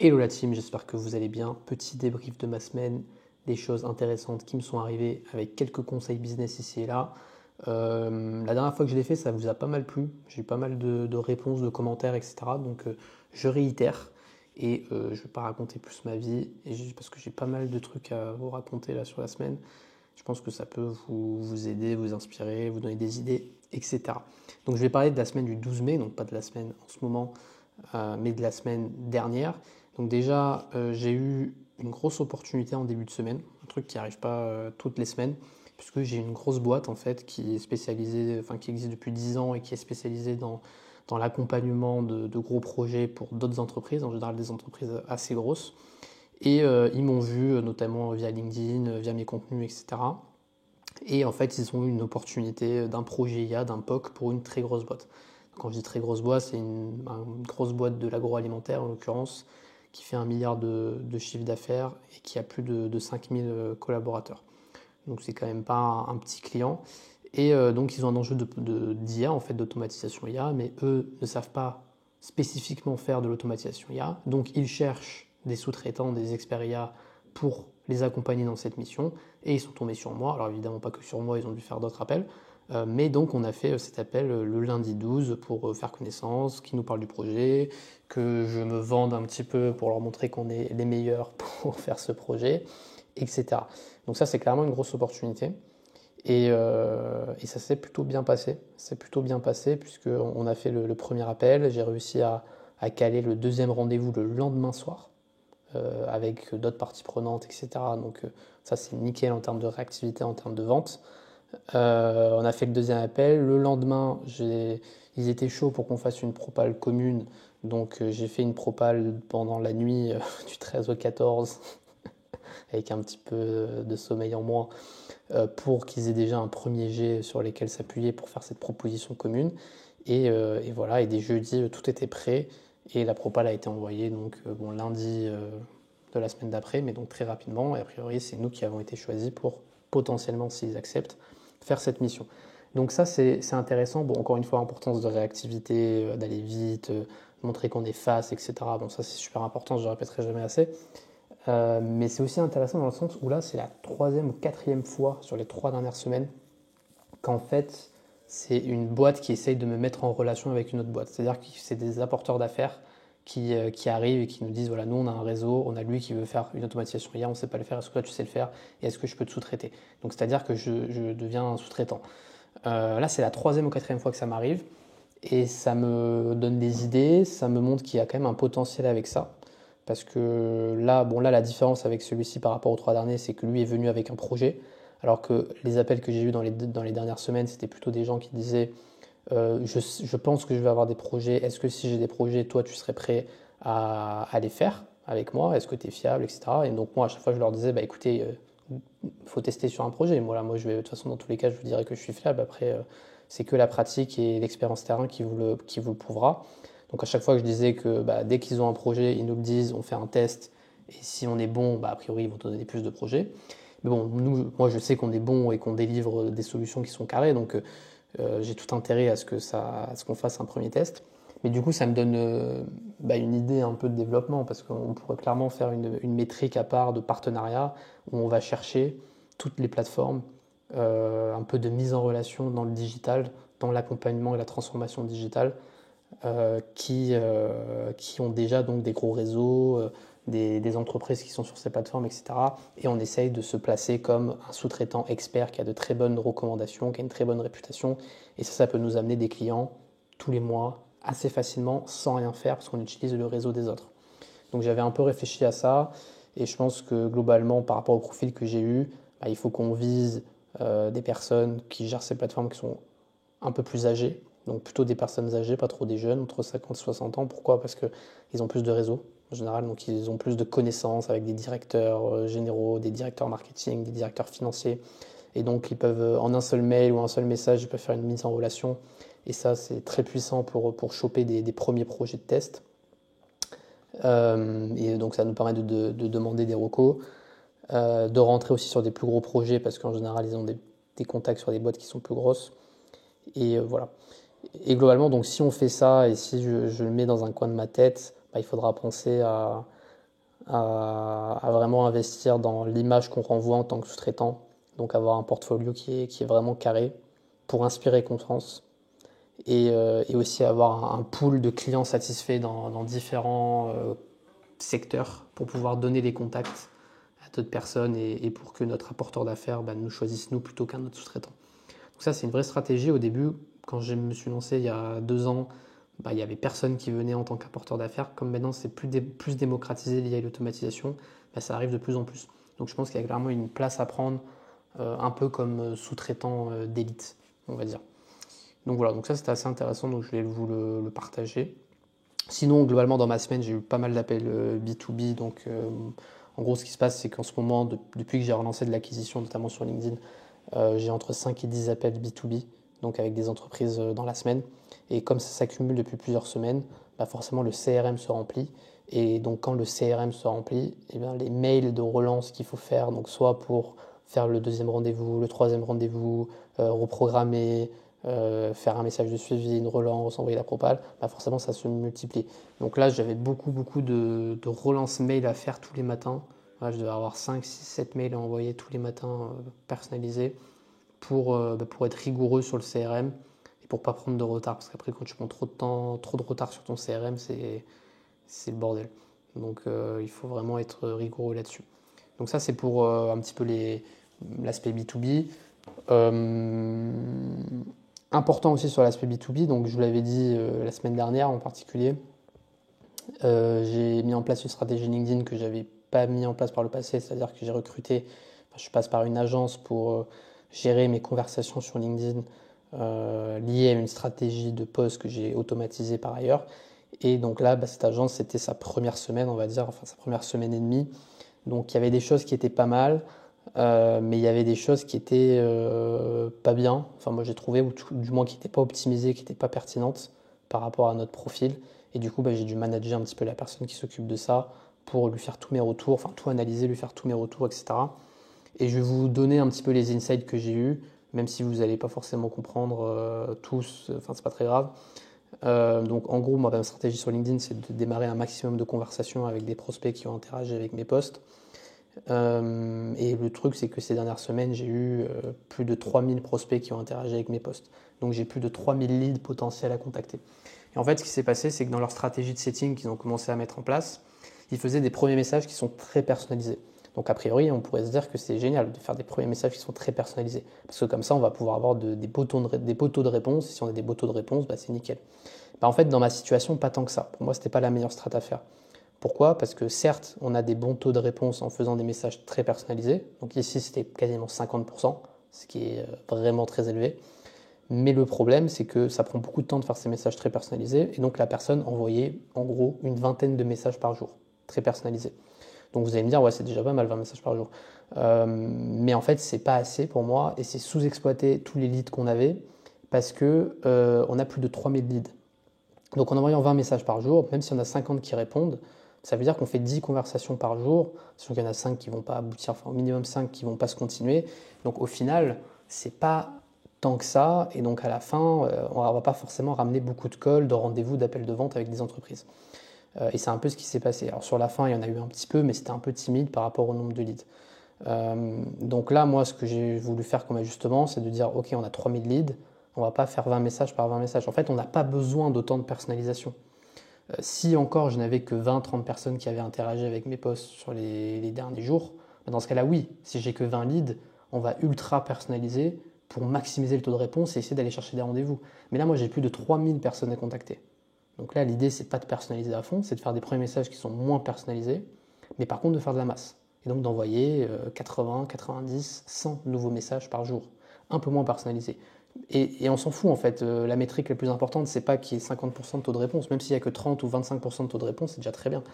Hello la team, j'espère que vous allez bien. Petit débrief de ma semaine, des choses intéressantes qui me sont arrivées avec quelques conseils business ici et là. La dernière fois que je l'ai fait, ça vous a pas mal plu. J'ai eu pas mal de réponses, de commentaires, etc. Donc je réitère et je ne vais pas raconter plus ma vie parce que j'ai pas mal de trucs à vous raconter là sur la semaine. Je pense que ça peut vous aider, vous inspirer, vous donner des idées, etc. Donc je vais parler de la semaine du 12 mai, donc pas de la semaine en ce moment, mais de la semaine dernière. Donc déjà, j'ai eu une grosse opportunité en début de semaine, un truc qui n'arrive pas toutes les semaines, puisque j'ai une grosse boîte en fait qui est spécialisée, enfin qui existe depuis 10 ans et qui est spécialisée dans l'accompagnement de gros projets pour d'autres entreprises, en général des entreprises assez grosses. Et ils m'ont vu notamment via LinkedIn, via mes contenus, etc. Et en fait, ils ont eu une opportunité d'un projet IA, d'un POC pour une très grosse boîte. Quand je dis très grosse boîte, c'est une grosse boîte de l'agroalimentaire en l'occurrence, qui fait 1 milliard de chiffre d'affaires et qui a plus de 5000 collaborateurs. Donc c'est quand même pas un petit client. Et donc ils ont un enjeu d'IA, en fait, d'automatisation IA, mais eux ne savent pas spécifiquement faire de l'automatisation IA. Donc ils cherchent des sous-traitants, des experts IA pour les accompagner dans cette mission. Et ils sont tombés sur moi. Alors évidemment pas que sur moi, ils ont dû faire d'autres appels. Mais donc on a fait cet appel le lundi 12 pour faire connaissance, qu'ils nous parlent du projet, que je me vende un petit peu pour leur montrer qu'on est les meilleurs pour faire ce projet, etc. Donc ça c'est clairement une grosse opportunité. Et ça s'est plutôt bien passé. C'est plutôt bien passé puisqu'on a fait le premier appel. J'ai réussi à caler le deuxième rendez-vous le lendemain soir avec d'autres parties prenantes, etc. Donc ça c'est nickel en termes de réactivité, en termes de vente. On a fait le deuxième appel. Le lendemain, ils étaient chauds pour qu'on fasse une propale commune. Donc j'ai fait une propale pendant la nuit du 13 au 14 avec un petit peu de sommeil en moins pour qu'ils aient déjà un premier jet sur lesquels s'appuyer pour faire cette proposition commune. Et voilà, et dès jeudi, tout était prêt et la propale a été envoyée donc bon, lundi de la semaine d'après, mais donc très rapidement. Et a priori, c'est nous qui avons été choisis pour potentiellement, s'ils acceptent, faire cette mission. Donc ça, c'est intéressant. Bon, encore une fois, importance de réactivité, d'aller vite, montrer qu'on est face, etc. Bon, ça, c'est super important, je ne le répéterai jamais assez. Mais c'est aussi intéressant dans le sens où là, c'est la troisième ou quatrième fois sur les 3 dernières semaines qu'en fait, c'est une boîte qui essaye de me mettre en relation avec une autre boîte. C'est-à-dire que c'est des apporteurs d'affaires qui arrivent et qui nous disent, voilà, nous, on a un réseau, on a lui qui veut faire une automatisation IA, on ne sait pas le faire, est-ce que toi, tu sais le faire et est-ce que je peux te sous-traiter? Donc, c'est-à-dire que je deviens un sous-traitant. Là, c'est la troisième ou quatrième fois que ça m'arrive et ça me donne des idées, ça me montre qu'il y a quand même un potentiel avec ça. Parce que là, bon, là, la différence avec celui-ci par rapport aux 3 derniers, c'est que lui est venu avec un projet, alors que les appels que j'ai eus dans les dernières semaines, c'était plutôt des gens qui disaient je pense que je vais avoir des projets, est-ce que si j'ai des projets, toi, tu serais prêt à les faire avec moi, est-ce que tu es fiable, etc. Et donc moi, à chaque fois, je leur disais, bah écoutez, faut tester sur un projet. Moi, je vais, de toute façon, dans tous les cas, je vous dirai que je suis fiable. Après, c'est que la pratique et l'expérience terrain qui vous le prouvera. Donc à chaque fois que je disais que bah, dès qu'ils ont un projet, ils nous le disent, on fait un test, et si on est bon, bah, a priori, ils vont donner plus de projets. Mais bon, moi je sais qu'on est bon et qu'on délivre des solutions qui sont carrées, donc j'ai tout intérêt à ce qu'on fasse un premier test. Mais du coup, ça me donne bah, une idée un peu de développement, parce qu'on pourrait clairement faire une métrique à part de partenariat, où on va chercher toutes les plateformes, un peu de mise en relation dans le digital, dans l'accompagnement et la transformation digitale, qui ont déjà donc des gros réseaux, des entreprises qui sont sur ces plateformes, etc. Et on essaye de se placer comme un sous-traitant expert qui a de très bonnes recommandations, qui a une très bonne réputation. Et ça peut nous amener des clients tous les mois assez facilement sans rien faire parce qu'on utilise le réseau des autres. Donc j'avais un peu réfléchi à ça et je pense que globalement par rapport au profil que j'ai eu, bah, il faut qu'on vise des personnes qui gèrent ces plateformes qui sont un peu plus âgées, donc plutôt des personnes âgées, pas trop des jeunes, entre 50 et 60 ans. Pourquoi? Parce qu'ils ont plus de réseau en général, donc ils ont plus de connaissances avec des directeurs généraux, des directeurs marketing, des directeurs financiers. Et donc ils peuvent, en un seul mail ou un seul message, ils peuvent faire une mise en relation. Et ça, c'est très puissant pour choper des premiers projets de test. Et donc ça nous permet de demander des recos, de rentrer aussi sur des plus gros projets parce qu'en général, ils ont des contacts sur des boîtes qui sont plus grosses. Et voilà. Et globalement, donc si on fait ça et si je le mets dans un coin de ma tête, bah, il faudra penser à vraiment investir dans l'image qu'on renvoie en tant que sous-traitant, donc avoir un portfolio qui est vraiment carré pour inspirer confiance et aussi avoir un pool de clients satisfaits dans différents secteurs pour pouvoir donner des contacts à d'autres personnes et pour que notre apporteur d'affaires nous choisisse nous plutôt qu'un autre sous-traitant. Donc ça, c'est une vraie stratégie. Au début, quand je me suis lancé il y a 2 ans, il n'y avait personne qui venait en tant qu'apporteur d'affaires. Comme maintenant, c'est plus démocratisé lié à l'automatisation, ça arrive de plus en plus. Donc je pense qu'il y a clairement une place à prendre, un peu comme sous-traitant d'élite, on va dire. Donc voilà, donc ça c'était assez intéressant, donc je voulais vous le partager. Sinon, globalement, dans ma semaine, j'ai eu pas mal d'appels B2B. Donc, en gros, ce qui se passe, c'est qu'en ce moment, depuis que j'ai relancé de l'acquisition, notamment sur LinkedIn, j'ai entre 5 et 10 appels B2B, donc avec des entreprises dans la semaine. Et comme ça s'accumule depuis plusieurs semaines, forcément, le CRM se remplit. Et donc, quand le CRM se remplit, les mails de relance qu'il faut faire, donc soit pour faire le deuxième rendez-vous, le troisième rendez-vous, reprogrammer, faire un message de suivi, une relance, envoyer la propale, forcément ça se multiplie. Donc là, j'avais beaucoup de relances mail à faire tous les matins. Voilà, je devais avoir 5, 6, 7 mails à envoyer tous les matins personnalisés pour être rigoureux sur le CRM et pour pas prendre de retard. Parce qu'après, quand tu prends trop de retard sur ton CRM, c'est le bordel. Donc il faut vraiment être rigoureux là-dessus. Donc ça, c'est pour un petit peu l'aspect B2B. Important aussi sur l'aspect B2B, donc je vous l'avais dit la semaine dernière en particulier, j'ai mis en place une stratégie LinkedIn que j'avais pas mis en place par le passé, c'est-à-dire que j'ai recruté, je passe par une agence pour gérer mes conversations sur LinkedIn liées à une stratégie de post que j'ai automatisée par ailleurs. Et donc là, cette agence, c'était sa première semaine, on va dire, enfin sa première semaine et demie. Donc il y avait des choses qui étaient pas mal. Mais il y avait des choses qui étaient pas bien, enfin moi j'ai trouvé, ou du moins qui n'étaient pas optimisées, qui n'étaient pas pertinentes par rapport à notre profil. Et du coup, j'ai dû manager un petit peu la personne qui s'occupe de ça pour lui faire tous mes retours, enfin tout analyser, lui faire tous mes retours, etc. Et je vais vous donner un petit peu les insights que j'ai eus, même si vous n'allez pas forcément comprendre tous, enfin c'est pas très grave. Donc en gros, ma stratégie sur LinkedIn, c'est de démarrer un maximum de conversations avec des prospects qui ont interagi avec mes posts. Et le truc, c'est que ces dernières semaines, j'ai eu plus de 3000 prospects qui ont interagi avec mes posts. Donc j'ai plus de 3000 leads potentiels à contacter. Et en fait, ce qui s'est passé, c'est que dans leur stratégie de setting qu'ils ont commencé à mettre en place, ils faisaient des premiers messages qui sont très personnalisés. Donc a priori, on pourrait se dire que c'est génial de faire des premiers messages qui sont très personnalisés. Parce que comme ça, on va pouvoir avoir des beaux taux de réponse. Et si on a des beaux taux de réponse, c'est nickel. En fait, dans ma situation, pas tant que ça. Pour moi, ce n'était pas la meilleure strat à faire. Pourquoi? Parce que certes, on a des bons taux de réponse en faisant des messages très personnalisés. Donc ici, c'était quasiment 50%, ce qui est vraiment très élevé. Mais le problème, c'est que ça prend beaucoup de temps de faire ces messages très personnalisés. Et donc la personne envoyait en gros une vingtaine de messages par jour, très personnalisés. Donc vous allez me dire, ouais, c'est déjà pas mal 20 messages par jour. Mais en fait, c'est pas assez pour moi et c'est sous-exploiter tous les leads qu'on avait parce que on a plus de 3000 leads. Donc en envoyant 20 messages par jour, même si on a 50 qui répondent, ça veut dire qu'on fait 10 conversations par jour, sachant qu'il y en a 5 qui ne vont pas aboutir, enfin au minimum 5 qui ne vont pas se continuer. Donc au final, c'est pas tant que ça, et donc à la fin, on ne va pas forcément ramener beaucoup de calls, de rendez-vous, d'appels de vente avec des entreprises. Et c'est un peu ce qui s'est passé. Alors sur la fin, il y en a eu un petit peu, mais c'était un peu timide par rapport au nombre de leads. Donc là, moi, ce que j'ai voulu faire comme ajustement, c'est de dire, ok, on a 3000 leads, on ne va pas faire 20 messages par 20 messages. En fait, on n'a pas besoin d'autant de personnalisation. Si encore je n'avais que 20-30 personnes qui avaient interagi avec mes posts sur les derniers jours, dans ce cas-là, oui, si j'ai que 20 leads, on va ultra personnaliser pour maximiser le taux de réponse et essayer d'aller chercher des rendez-vous. Mais là, moi, j'ai plus de 3000 personnes à contacter. Donc là, l'idée, c'est pas de personnaliser à fond, c'est de faire des premiers messages qui sont moins personnalisés, mais par contre de faire de la masse. Et donc d'envoyer 80, 90, 100 nouveaux messages par jour, un peu moins personnalisés. Et on s'en fout en fait, la métrique la plus importante, c'est pas qu'il y ait 50% de taux de réponse, même s'il n'y a que 30 ou 25% de taux de réponse, c'est déjà très bien.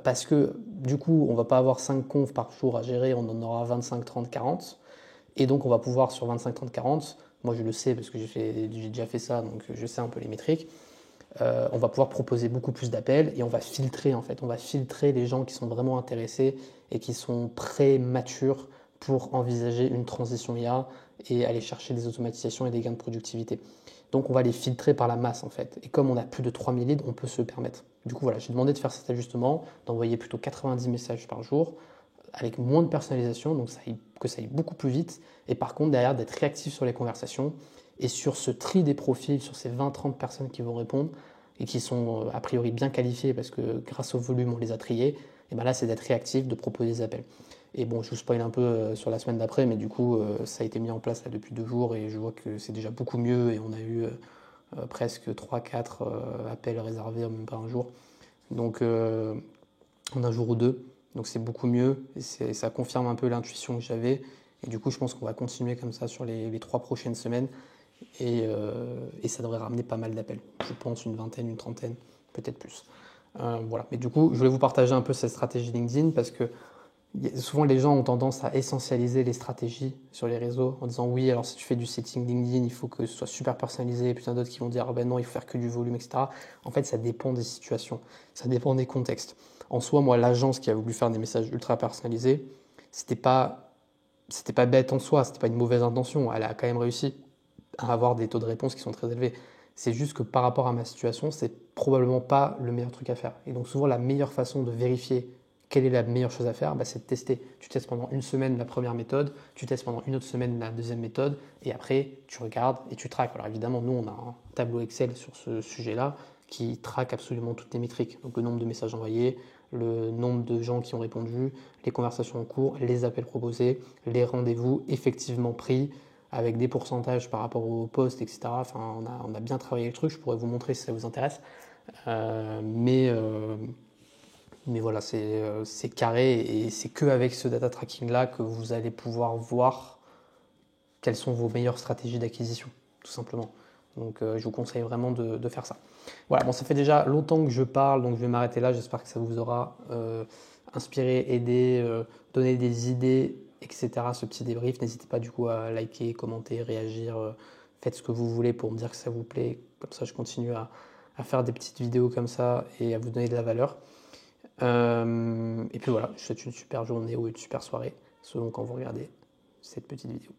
Parce que du coup, on va pas avoir 5 confs par jour à gérer, on en aura 25, 30, 40. Et donc on va pouvoir sur 25, 30, 40, moi je le sais parce que j'ai déjà fait ça, donc je sais un peu les métriques, on va pouvoir proposer beaucoup plus d'appels et on va filtrer en fait, on va filtrer les gens qui sont vraiment intéressés et qui sont prêts, matures pour envisager une transition IA et aller chercher des automatisations et des gains de productivité. Donc on va les filtrer par la masse en fait. Et comme on a plus de 3000 leads, on peut se le permettre. Du coup voilà, j'ai demandé de faire cet ajustement, d'envoyer plutôt 90 messages par jour, avec moins de personnalisation, donc que ça aille beaucoup plus vite. Et par contre, derrière, d'être réactif sur les conversations et sur ce tri des profils, sur ces 20-30 personnes qui vont répondre et qui sont a priori bien qualifiées parce que grâce au volume, on les a triées. Et bien là, c'est d'être réactif, de proposer des appels. Et bon, je vous spoil un peu sur la semaine d'après, mais du coup, ça a été mis en place là depuis 2 jours et je vois que c'est déjà beaucoup mieux et on a eu presque 3-4 appels réservés, même pas un jour. Donc, en un jour ou deux. Donc c'est beaucoup mieux et ça confirme un peu l'intuition que j'avais. Et du coup, je pense qu'on va continuer comme ça sur les 3 prochaines semaines et ça devrait ramener pas mal d'appels. Je pense une vingtaine, une trentaine, peut-être plus. Voilà. Mais du coup, je voulais vous partager un peu cette stratégie LinkedIn parce que souvent les gens ont tendance à essentialiser les stratégies sur les réseaux en disant oui, alors si tu fais du setting LinkedIn, il faut que ce soit super personnalisé. Et puis il y en a d'autres qui vont dire ah ben non, il faut faire que du volume, etc. En fait, ça dépend des situations, ça dépend des contextes. En soi, moi, l'agence qui a voulu faire des messages ultra personnalisés, c'était pas, c'était pas bête en soi, c'était pas une mauvaise intention. Elle a quand même réussi à avoir des taux de réponse qui sont très élevés. C'est juste que par rapport à ma situation, c'est probablement pas le meilleur truc à faire. Et donc souvent, la meilleure façon de vérifier quelle est la meilleure chose à faire, c'est de tester. Tu testes pendant une semaine la première méthode, tu testes pendant une autre semaine la deuxième méthode, et après, tu regardes et tu traques. Alors évidemment, nous, on a un tableau Excel sur ce sujet-là qui traque absolument toutes les métriques. Donc le nombre de messages envoyés, le nombre de gens qui ont répondu, les conversations en cours, les appels proposés, les rendez-vous effectivement pris, avec des pourcentages par rapport aux postes, etc. Enfin, on a bien travaillé le truc, je pourrais vous montrer si ça vous intéresse. Mais voilà, c'est carré et c'est qu'avec ce data tracking-là que vous allez pouvoir voir quelles sont vos meilleures stratégies d'acquisition, tout simplement. Donc je vous conseille vraiment de faire ça. Voilà, bon, ça fait déjà longtemps que je parle, donc je vais m'arrêter là. J'espère que ça vous aura inspiré, aidé, donné des idées, etc. Ce petit débrief. N'hésitez pas du coup à liker, commenter, réagir. Faites ce que vous voulez pour me dire que ça vous plaît. Comme ça, je continue à faire des petites vidéos comme ça et à vous donner de la valeur. Et puis voilà, je vous souhaite une super journée ou une super soirée selon quand vous regardez cette petite vidéo.